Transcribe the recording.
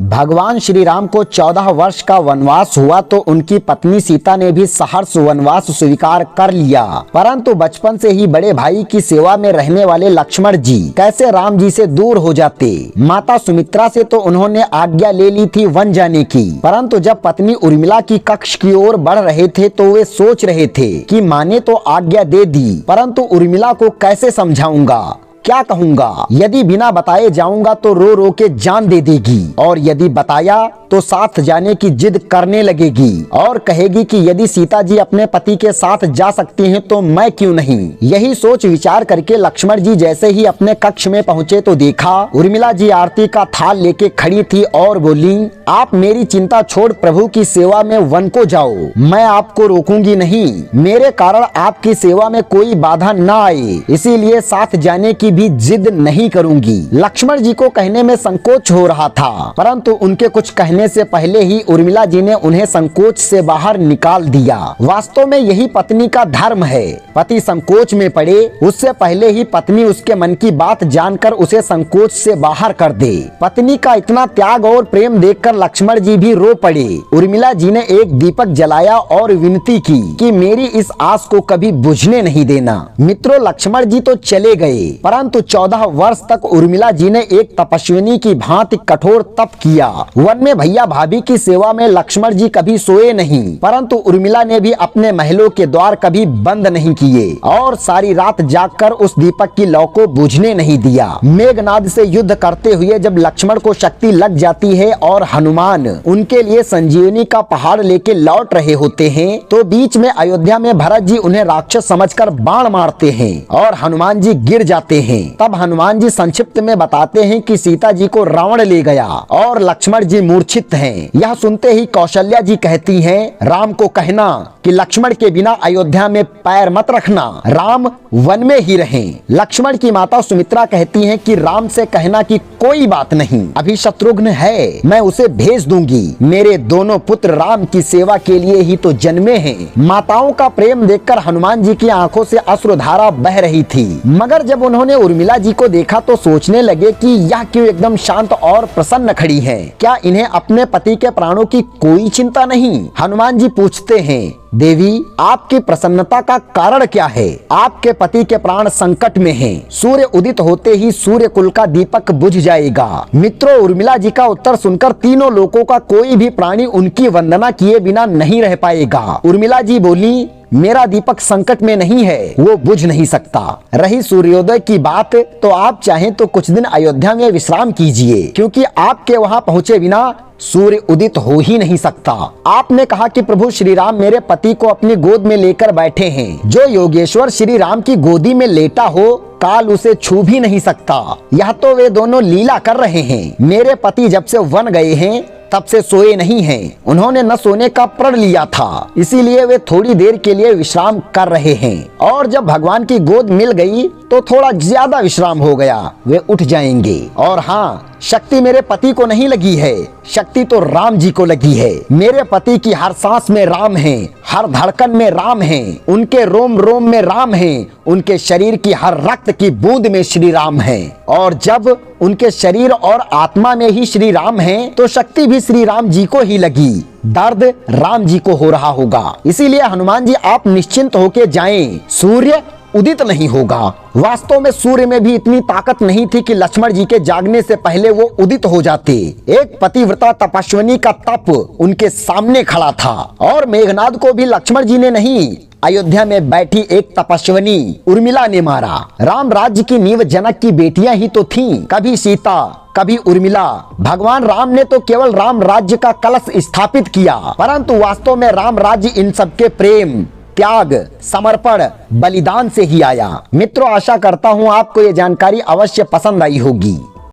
भगवान श्री राम को 14 वर्ष का वनवास हुआ तो उनकी पत्नी सीता ने भी सहर्ष वनवास स्वीकार कर लिया, परंतु बचपन से ही बड़े भाई की सेवा में रहने वाले लक्ष्मण जी कैसे राम जी से दूर हो जाते। माता सुमित्रा से तो उन्होंने आज्ञा ले ली थी वन जाने की, परंतु जब पत्नी उर्मिला की कक्ष की ओर बढ़ रहे थे तो वे सोच रहे थे कि माँ ने तो आज्ञा दे दी, परंतु उर्मिला को कैसे समझाऊंगा, क्या कहूँगा। यदि बिना बताए जाऊंगा तो रो रो के जान दे देगी, और यदि बताया तो साथ जाने की जिद करने लगेगी और कहेगी कि यदि सीता जी अपने पति के साथ जा सकती हैं तो मैं क्यों नहीं। यही सोच विचार करके लक्ष्मण जी जैसे ही अपने कक्ष में पहुँचे तो देखा उर्मिला जी आरती का थाल लेके खड़ी थी और बोली, आप मेरी चिंता छोड़ प्रभु की सेवा में वन को जाओ, मैं आपको रोकूंगी नहीं, मेरे कारण आपकी सेवा में कोई बाधा न आए, इसीलिए साथ जाने की भी जिद नहीं करूंगी। लक्ष्मण जी को कहने में संकोच हो रहा था, परंतु उनके कुछ कहने से पहले ही उर्मिला जी ने उन्हें संकोच से बाहर निकाल दिया। वास्तव में यही पत्नी का धर्म है, पति संकोच में पड़े उससे पहले ही पत्नी उसके मन की बात जानकर उसे संकोच से बाहर कर दे। पत्नी का इतना त्याग और प्रेम देखकर लक्ष्मण जी भी रो पड़े। उर्मिला जी ने एक दीपक जलाया और विनती की कि मेरी इस आस को कभी बुझने नहीं देना। मित्रों, लक्ष्मण जी तो चले गए, परंतु 14 वर्ष तक उर्मिला जी ने एक तपस्विनी की भांति कठोर तप किया। वन में भैया भाभी की सेवा में लक्ष्मण जी कभी सोए नहीं, परंतु उर्मिला ने भी अपने महलों के द्वार कभी बंद नहीं किए और सारी रात जागकर उस दीपक की लौ को बुझने नहीं दिया। मेघनाद से युद्ध करते हुए जब लक्ष्मण को शक्ति लग जाती है और हनुमान उनके लिए संजीवनी का पहाड़ लेके लौट रहे होते हैं, तो बीच में अयोध्या में भरत जी उन्हें राक्षस समझकर बाण मारते हैं और हनुमान जी गिर जाते हैं। तब हनुमान जी संक्षिप्त में बताते हैं कि सीता जी को रावण ले गया और लक्ष्मण जी मूर्छित हैं। यह सुनते ही कौशल्या जी कहती हैं, राम को कहना कि लक्ष्मण के बिना अयोध्या में पैर मत रखना, राम वन में ही रहें। लक्ष्मण की माता सुमित्रा कहती हैं कि राम से कहना कि कोई बात नहीं, अभी शत्रुघ्न है, मैं उसे भेज दूंगी, मेरे दोनों पुत्र राम की सेवा के लिए ही तो जन्मे हैं। माताओं का प्रेम देखकर हनुमान जी की आंखों से अश्रुधारा बह रही थी, मगर जब उन्होंने उर्मिला जी को देखा तो सोचने लगे कि यह क्यों एकदम शांत और प्रसन्न खड़ी है, क्या इन्हें अपने पति के प्राणों की कोई चिंता नहीं। हनुमान जी पूछते हैं, देवी आपकी प्रसन्नता का कारण क्या है, आपके पति के प्राण संकट में हैं। सूर्य उदित होते ही सूर्य कुल का दीपक बुझ जाएगा। मित्रों, उर्मिला जी का उत्तर सुनकर तीनों लोगों का कोई भी प्राणी उनकी वंदना किए बिना नहीं रह पाएगा। उर्मिला जी बोली, मेरा दीपक संकट में नहीं है, वो बुझ नहीं सकता। रही सूर्योदय की बात, तो आप चाहें तो कुछ दिन अयोध्या में विश्राम कीजिए, क्योंकि आपके वहाँ पहुँचे बिना सूर्य उदित हो ही नहीं सकता। आपने कहा कि प्रभु श्री राम मेरे पति को अपनी गोद में लेकर बैठे हैं, जो योगेश्वर श्री राम की गोदी में लेटा हो काल उसे छू भी नहीं सकता। यह तो वे दोनों लीला कर रहे हैं। मेरे पति जब से वन गए हैं तब से सोए नहीं हैं। उन्होंने न सोने का प्रण लिया था, इसीलिए वे थोड़ी देर के लिए विश्राम कर रहे हैं, और जब भगवान की गोद मिल गई तो थोड़ा ज्यादा विश्राम हो गया, वे उठ जाएंगे। और हाँ, शक्ति मेरे पति को नहीं लगी है, शक्ति तो राम जी को लगी है। मेरे पति की हर सांस में राम है, हर धड़कन में राम है, उनके रोम रोम में राम है, उनके शरीर की हर रक्त की बूंद में श्री राम है। और जब उनके शरीर और आत्मा में ही श्री राम है तो शक्ति भी श्री राम जी को ही लगी, दर्द राम जी को हो रहा होगा। इसीलिए हनुमान जी आप निश्चिंत होके जाएं, सूर्य उदित नहीं होगा। वास्तव में सूर्य में भी इतनी ताकत नहीं थी कि लक्ष्मण जी के जागने से पहले वो उदित हो जाते। एक पतिव्रता तपस्विनी का तप उनके सामने खड़ा था, और मेघनाद को भी लक्ष्मण जी ने नहीं, अयोध्या में बैठी एक तपस्विनी उर्मिला ने मारा। राम राज्य की नींव जनक की बेटियां ही तो थीं, कभी सीता कभी उर्मिला। भगवान राम ने तो केवल राम राज्य का कलश स्थापित किया, परंतु वास्तव में राम राज्य इन सबके प्रेम, त्याग, समर्पण, बलिदान से ही आया। मित्रों, आशा करता हूँ आपको ये जानकारी अवश्य पसंद आई होगी।